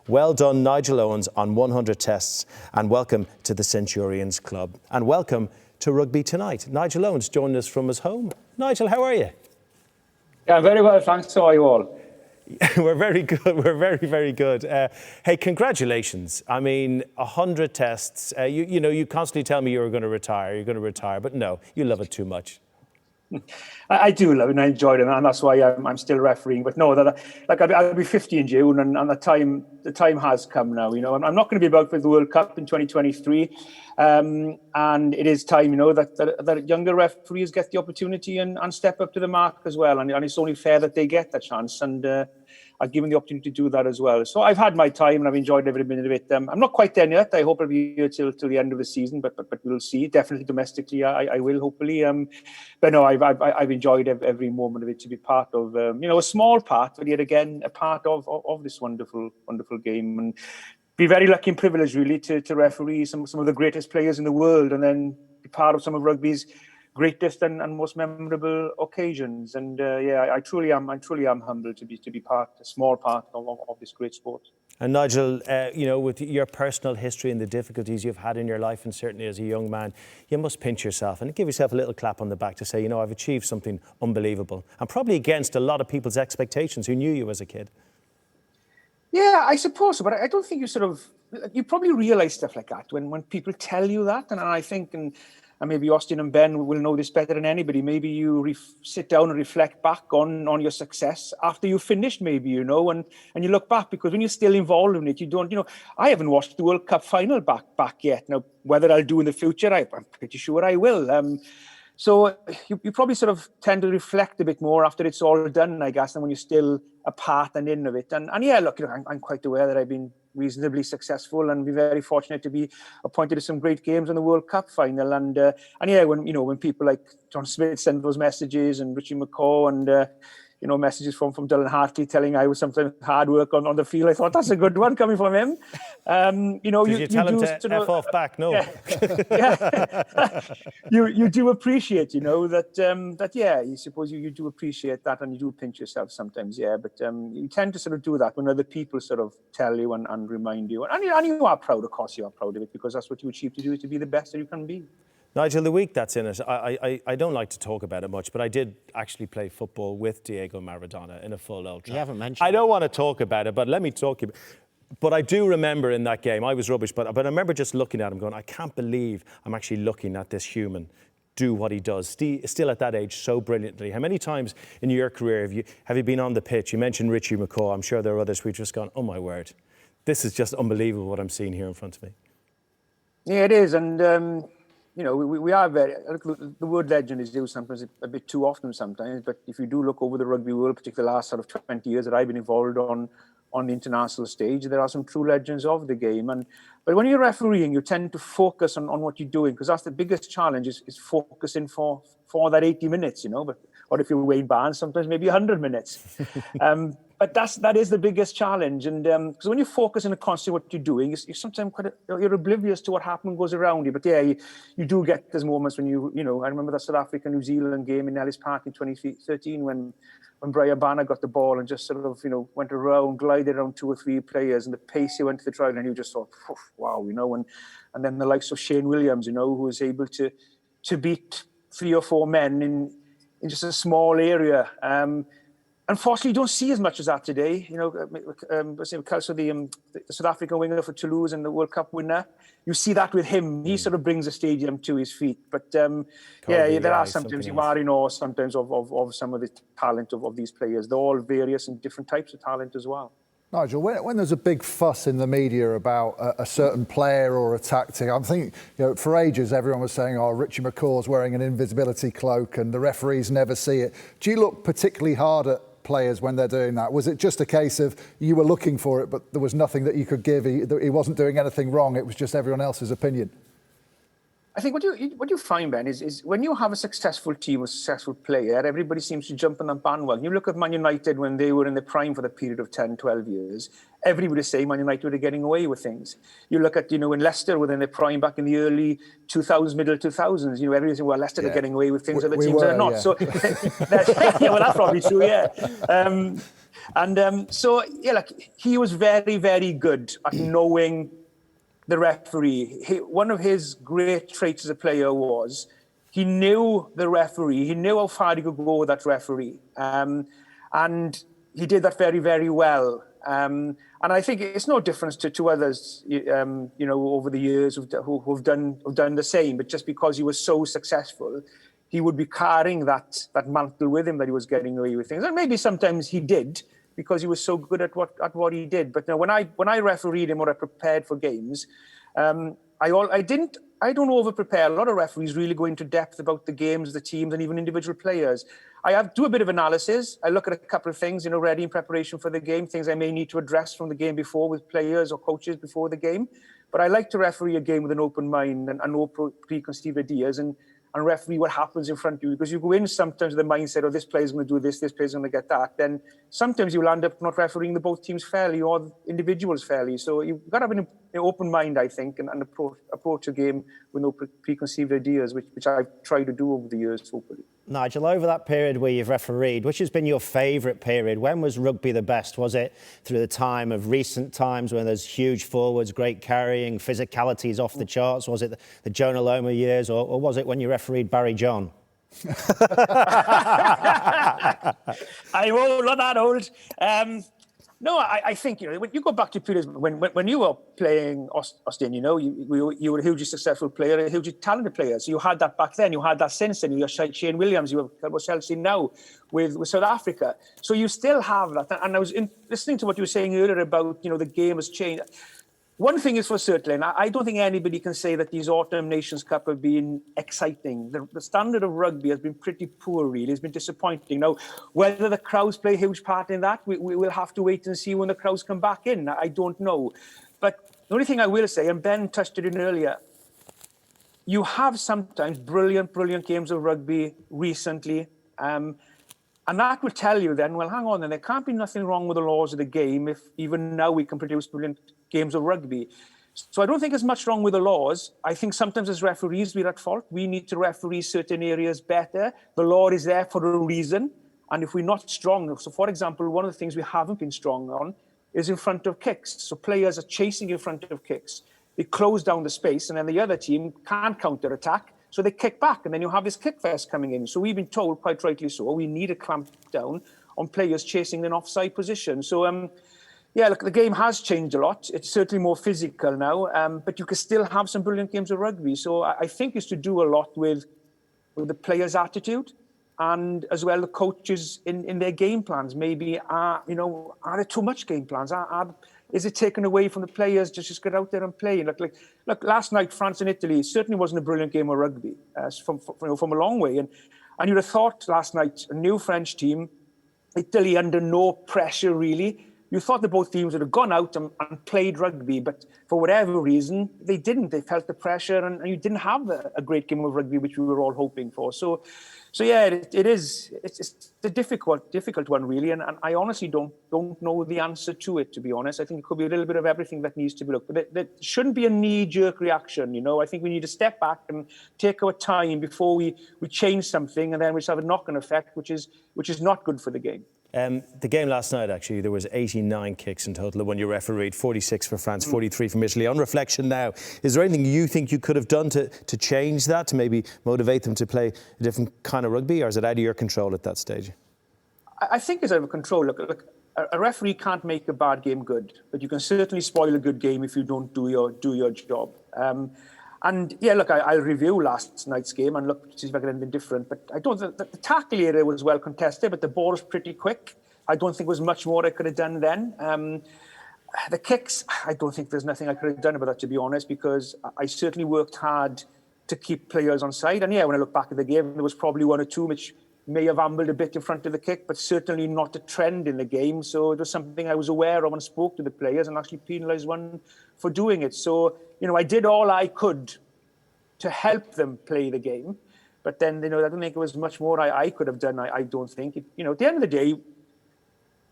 Well done, Nigel Owens, on 100 tests, and welcome to the Centurions Club. And welcome to Rugby Tonight. Nigel Owens joined us from his home. Nigel, how are you? Yeah, very well, thanks. How are you all? We're very good. We're very, very good. Hey, congratulations. I mean, 100 tests. You constantly tell me you're going to retire, but no, you love it too much. I do love it and I enjoy it, and that's why I'm still refereeing. But no, I'll be 50 in June, and the time has come now. I'm not going to be about for the World Cup in 2023, and it is time, that younger referees get the opportunity and step up to the mark as well. And it's only fair that they get that chance, and I've given the opportunity to do that as well. So I've had my time and I've enjoyed every minute of it. I'm not quite there yet. I hope I'll be here till the end of the season, but we'll see. Definitely domestically, I will hopefully. But no, I've enjoyed every moment of it, to be part of, a small part, but yet again a part of this wonderful game, and be very lucky and privileged really to referee some of the greatest players in the world, and then be part of some of rugby's greatest and most memorable occasions. And I truly am humbled to be a small part of this great sport. And Nigel, with your personal history and the difficulties you've had in your life, and certainly as a young man, you must pinch yourself and give yourself a little clap on the back to say, I've achieved something unbelievable, and probably against a lot of people's expectations who knew you as a kid. Yeah, I suppose so, but I don't think you probably realise stuff like that when people tell you that, and I think, and maybe Austin and Ben will know this better than anybody, maybe you sit down and reflect back on your success after you've finished, maybe, and you look back, because when you're still involved in it, you don't, I haven't watched the World Cup final back yet. Now, whether I'll do in the future, I'm pretty sure I will. So you probably sort of tend to reflect a bit more after it's all done, I guess, than when you're still a part and in of it. And yeah, look, I'm quite aware that I've been reasonably successful and be very fortunate to be appointed to some great games in the World Cup final. And yeah, when people like John Smith send those messages, and Richie McCaw, and messages from Dylan Hartley telling I was something hard work on the field, I thought that's a good one coming from him. Did you tell him to F off back? No. Yeah. you do appreciate, that yeah, you suppose you do appreciate that, and you do pinch yourself sometimes, yeah. But you tend to sort of do that when other people sort of tell you and remind you, and you are proud. Of course, you are proud of it, because that's what you achieve to do, to be the best that you can be. Nigel, the week that's in it, I don't like to talk about it much, but I did actually play football with Diego Maradona in a full Old Trafford. You haven't mentioned I don't want to talk about it, but let me talk about it. But I do remember in that game, I was rubbish, but I remember just looking at him going, I can't believe I'm actually looking at this human do what he does, still at that age, so brilliantly. How many times in your career have you been on the pitch? You mentioned Richie McCaw. I'm sure there are others who've just gone, oh my word, this is just unbelievable what I'm seeing here in front of me. Yeah, it is. And we are the word legend is used sometimes a bit too often sometimes, but if you do look over the rugby world, particularly the last sort of 20 years that I've been involved on the international stage, there are some true legends of the game. But when you're refereeing, you tend to focus on what you're doing, because that's the biggest challenge, is focusing for that 80 minutes, or if you're Wayne Barnes, sometimes maybe 100 minutes. But that is the biggest challenge, and because when you focus on constantly what you're doing, you're sometimes you're oblivious to what happens goes around you. But yeah, you do get those moments when I remember the South Africa New Zealand game in Ellis Park in 2013 when Brian Banner got the ball and just sort of went around, glided around 2 or 3 players, and the pace he went to the trial, and you just thought, wow, and then the likes of Shane Williams, who was able to beat 3 or 4 men in just a small area. Unfortunately, you don't see as much as that today. The South African winger for Toulouse and the World Cup winner, you see that with him. He sort of brings the stadium to his feet. But there are sometimes you are in awe sometimes of some of the talent of these players. They're all various and different types of talent as well. Nigel, when there's a big fuss in the media about a certain player or a tactic, I'm thinking, for ages everyone was saying, Richie McCaw's wearing an invisibility cloak and the referees never see it. Do you look particularly hard at players when they're doing that? Was it just a case of you were looking for it, but there was nothing that you could give? He wasn't doing anything wrong. It was just everyone else's opinion. I think what you find, Ben, is when you have a successful team, a successful player, everybody seems to jump on the bandwagon. You look at Man United when they were in the prime for the period of 10, 12 years, everybody was saying Man United were getting away with things. You look at, when Leicester were in their prime back in the early 2000s, middle 2000s, everybody said, well, Leicester are getting away with things other teams are not. Yeah. So, yeah, well, that's probably true, yeah. So, he was very, very good at knowing the referee. One of his great traits as a player was he knew the referee. He knew how far he could go with that referee. And he did that very, very well. And I think it's no difference to others, over the years who've done the same. But just because he was so successful, he would be carrying that mantle with him that he was getting away with things. And maybe sometimes he did, because he was so good at what he did. But now, when I refereed him or I prepared for games, I don't over prepare. A lot of referees really go into depth about the games, the teams, and even individual players. I do a bit of analysis. I look at a couple of things, ready in preparation for the game, things I may need to address from the game before with players or coaches before the game. But I like to referee a game with an open mind and no preconceived ideas, and referee what happens in front of you, because you go in sometimes with the mindset, oh, this player's going to do this player's going to get that. Then sometimes you'll end up not refereeing the both teams fairly or individuals fairly. So you've got to have an open mind, I think, and approach a game with no preconceived ideas, which I've tried to do over the years, hopefully. Nigel, over that period where you've refereed, which has been your favourite period? When was rugby the best? Was it through the time of recent times when there's huge forwards, great carrying, physicalities off the charts? Was it the Jonah Loma years, or was it when you refereed Barry John? I'm old, not that old. No, I think, when you go back to periods when you were playing Austin, you were a hugely successful player, a hugely talented player. So you had that back then, you had that since then. You had Shane Williams, you have Chelsea now with South Africa. So you still have that. And I was listening to what you were saying earlier about, the game has changed. One thing is for certain, I don't think anybody can say that these Autumn Nations Cup have been exciting. The standard of rugby has been pretty poor, really. It's been disappointing. Now, whether the crowds play a huge part in that, we will have to wait and see when the crowds come back in. I don't know. But the only thing I will say, and Ben touched it in earlier, you have sometimes brilliant, brilliant games of rugby recently. And that will tell you then, well, hang on, then there can't be nothing wrong with the laws of the game if even now we can produce brilliant games of rugby. So I don't think there's much wrong with the laws. I think sometimes as referees, we're at fault. We need to referee certain areas better. The law is there for a reason. And if we're not strong, so for example, one of the things we haven't been strong on is in front of kicks. So players are chasing in front of kicks. They close down the space, and then the other team can't counter-attack. So they kick back, and then you have this kick fest coming in. So we've been told, quite rightly so, we need to clamp down on players chasing an offside position. So, look, the game has changed a lot. It's certainly more physical now, but you can still have some brilliant games of rugby. So I think it's to do a lot with the players' attitude, and as well the coaches in their game plans. Maybe are there too much game plans? Is it taken away from the players to just get out there and play? Look, last night, France and Italy certainly wasn't a brilliant game of rugby from a long way. And you'd have thought last night, a new French team, Italy under no pressure really. You thought that both teams would have gone out and played rugby, but for whatever reason, they didn't. They felt the pressure, and you didn't have a great game of rugby, which we were all hoping for. So yeah, it's a difficult one, really, and I honestly don't know the answer to it, to be honest. I think it could be a little bit of everything that needs to be looked. But there shouldn't be a knee-jerk reaction, I think we need to step back and take our time before we change something, and then we just have a knock-on effect, which is not good for the game. The game last night, actually, there was 89 kicks in total when you refereed, 46 for France, 43 from Italy. On reflection now, is there anything you think you could have done to change that, to maybe motivate them to play a different kind of rugby, or is it out of your control at that stage? I think it's out of control. Look, a referee can't make a bad game good, but you can certainly spoil a good game if you don't do your job. And yeah, look, I'll review last night's game and look to see if I can do anything different. But I don't think the tackle area was well contested, but the ball was pretty quick. I don't think there was much more I could have done then. The kicks, I don't think there's nothing I could have done about that, to be honest, because I certainly worked hard to keep players on side. And yeah, when I look back at the game, there was probably one or two which may have ambled a bit in front of the kick, but certainly not a trend in the game. So it was something I was aware of and spoke to the players and actually penalised one for doing it. So, I did all I could to help them play the game. But then, I don't think it was much more I could have done. I don't think. At the end of the day,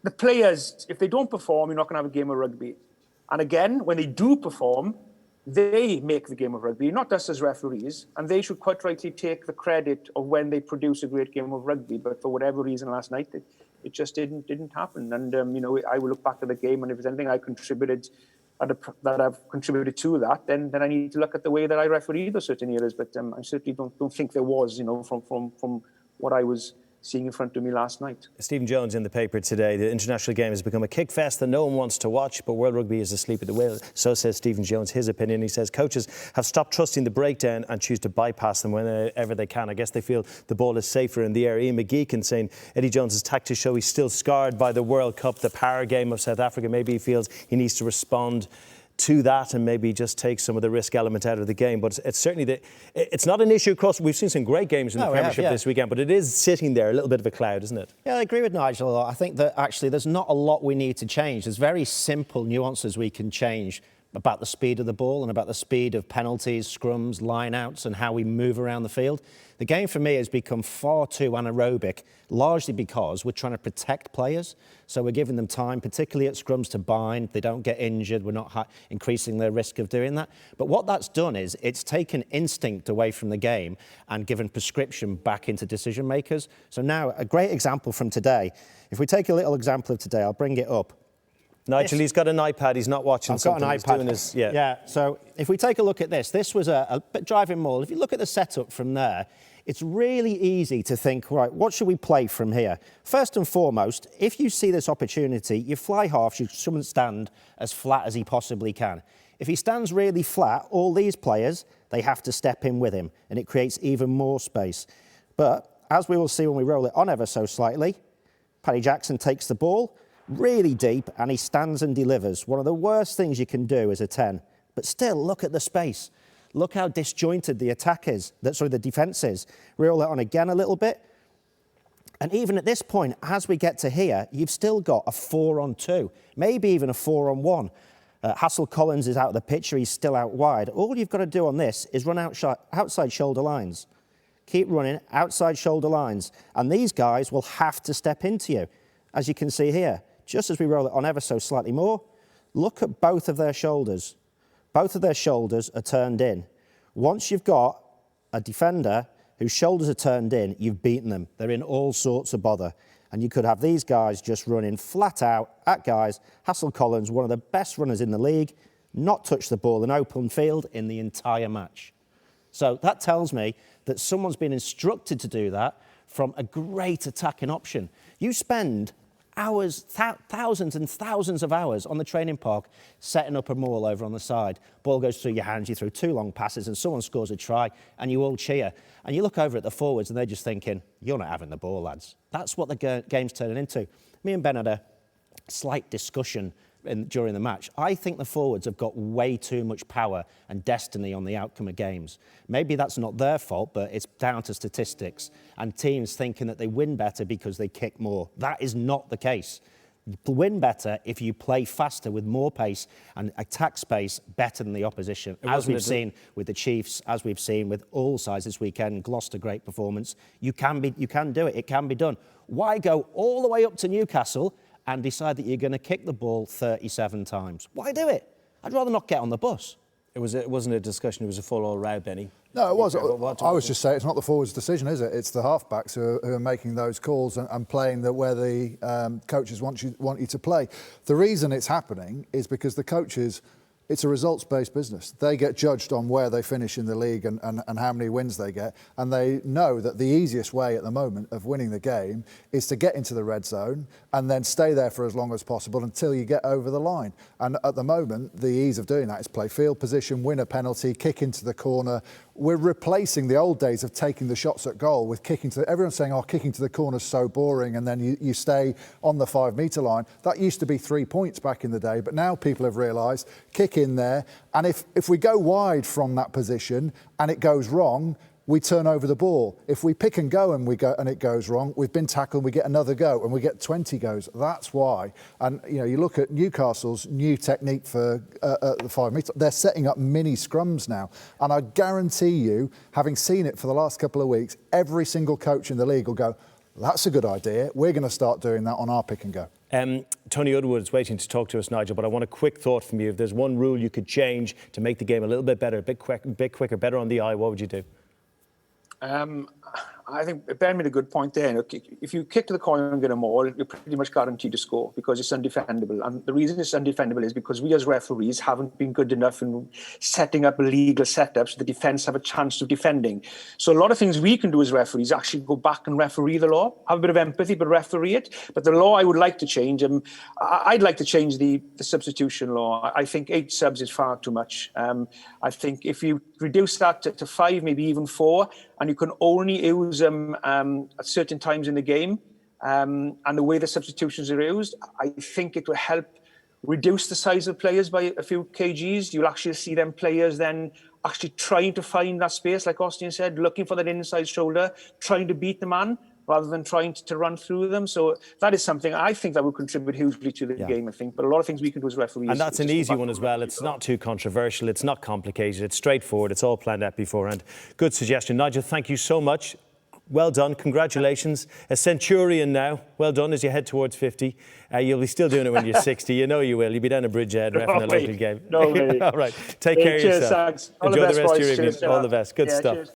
the players, if they don't perform, you're not going to have a game of rugby. And again, when they do perform, they make the game of rugby, not us as referees. And they should quite rightly take the credit of when they produce a great game of rugby. But for whatever reason last night, it just didn't happen. And, I will look back at the game, and if there's anything I contributed that I've contributed to that, then I need to look at the way that I refereed those certain areas. But I certainly don't think there was, from what I was seeing in front of me last night. Stephen Jones in the paper today. The international game has become a kick fest that no one wants to watch, but World Rugby is asleep at the wheel. So says Stephen Jones, his opinion. He says coaches have stopped trusting the breakdown and choose to bypass them whenever they can. I guess they feel the ball is safer in the air. Ian McGeechan saying Eddie Jones's tactics show he's still scarred by the World Cup, the power game of South Africa. Maybe he feels he needs to respond to that and maybe just take some of the risk element out of the game. But it's certainly it's not an issue across. We've seen some great games in the Premiership this weekend, but it is sitting there a little bit of a cloud, isn't it? Yeah, I agree with Nigel a lot. I think that actually there's not a lot we need to change. There's very simple nuances we can change about the speed of the ball and about the speed of penalties, scrums, line-outs and how we move around the field. The game for me has become far too anaerobic, largely because we're trying to protect players. So we're giving them time, particularly at scrums, to bind. They don't get injured. We're not increasing their risk of doing that. But what that's done is it's taken instinct away from the game and given prescription back into decision makers. So now a great example from today. If we take a little example of today, I'll bring it up. Nigel, he's got an iPad. He's not watching something. I've got an iPad. He's doing his, So if we take a look at this, this was a driving maul. If you look at the setup from there, it's really easy to think, right, what should we play from here? First and foremost, if you see this opportunity, you fly half, you shouldn't stand as flat as he possibly can. If he stands really flat, all these players, they have to step in with him, and it creates even more space. But as we will see when we roll it on ever so slightly, Paddy Jackson takes the ball really deep, and he stands and delivers. One of the worst things you can do as a 10. But still, look at the space. Look how disjointed the attack is, the defence is. Roll it on again a little bit. And even at this point, as we get to here, you've still got a 4-on-2, maybe even a 4-on-1. Hassel Collins is out of the picture, he's still out wide. All you've got to do on this is run outside shoulder lines. Keep running outside shoulder lines. And these guys will have to step into you, as you can see here. Just as we roll it on ever so slightly more, look at both of their shoulders. Both of their shoulders are turned in. Once you've got a defender whose shoulders are turned in, you've beaten them. They're in all sorts of bother. And you could have these guys just running flat out at guys. Hassel Collins, one of the best runners in the league, not touch the ball in open field in the entire match. So that tells me that someone's been instructed to do that from a great attacking option. You spend hours, thousands and thousands of hours on the training park setting up a maul over on the side. Ball goes through your hands, you throw 2 long passes and someone scores a try and you all cheer. And you look over at the forwards and they're just thinking, you're not having the ball, lads. That's what the game's turning into. Me and Ben had a slight discussion during the match. I think the forwards have got way too much power and destiny on the outcome of games. Maybe that's not their fault, but it's down to statistics and teams thinking that they win better because they kick more. That is not the case. You win better if you play faster with more pace and attack space better than the opposition, as we've seen with the Chiefs, as we've seen with all sides this weekend. Gloucester, great performance. You can do it. It can be done. Why go all the way up to Newcastle and decide that you're going to kick the ball 37 times? Why do it? I'd rather not get on the bus. It wasn't a discussion, it was a full-all row, Benny. No, it was. I was just saying it's not the forwards' decision, is it? It's the halfbacks who are making those calls and playing where the coaches want you to play. The reason it's happening is because the coaches, it's a results-based business. They get judged on where they finish in the league and how many wins they get. And they know that the easiest way at the moment of winning the game is to get into the red zone and then stay there for as long as possible until you get over the line. And at the moment, the ease of doing that is play field position, win a penalty, kick into the corner. We're replacing the old days of taking the shots at goal with kicking to... Everyone's saying, kicking to the corner's so boring, and then you stay on the 5-metre line. That used to be 3 points back in the day, but now people have realised, kick in there, and if we go wide from that position and it goes wrong, we turn over the ball. If we pick and go and it goes wrong, we've been tackled, we get another go and we get 20 goes. That's why. And you look at Newcastle's new technique for the 5 metre. They're setting up mini scrums now, and I guarantee you, having seen it for the last couple of weeks, every single coach in the league will go, "That's a good idea. We're going to start doing that on our pick and go." Tony Udwood's waiting to talk to us, Nigel, but I want a quick thought from you. If there's one rule you could change to make the game a little bit better, a bit quicker, better on the eye, what would you do? I think Ben made a good point there. If you kick to the corner and get a maul, you're pretty much guaranteed to score because it's undefendable. And the reason it's undefendable is because we as referees haven't been good enough in setting up legal setups so the defence have a chance of defending. So a lot of things we can do as referees actually go back and referee the law, have a bit of empathy, but referee it. But the law I would like to change, I'd like to change the substitution law. I think 8 subs is far too much. I think if you reduce that to 5, maybe even 4, and you can only use them at certain times in the game, and the way the substitutions are used, I think it will help reduce the size of players by a few kgs. You'll actually see them players then actually trying to find that space, like Austin said, looking for that inside shoulder, trying to beat the man, rather than trying to run through them. So that is something I think that will contribute hugely to the game, I think. But a lot of things we can do as referees. And that's an easy one as well. It's not too controversial. It's not complicated. It's straightforward. It's all planned out beforehand. Good suggestion. Nigel, thank you so much. Well done. Congratulations. A centurion now. Well done as you head towards 50. You'll be still doing it when you're 60. You know you will. You'll be down a Bridgehead ref in the local game. No way. All right. Take care of yourself. Thanks. Enjoy the rest of your evening. All the best. Good stuff. Cheers.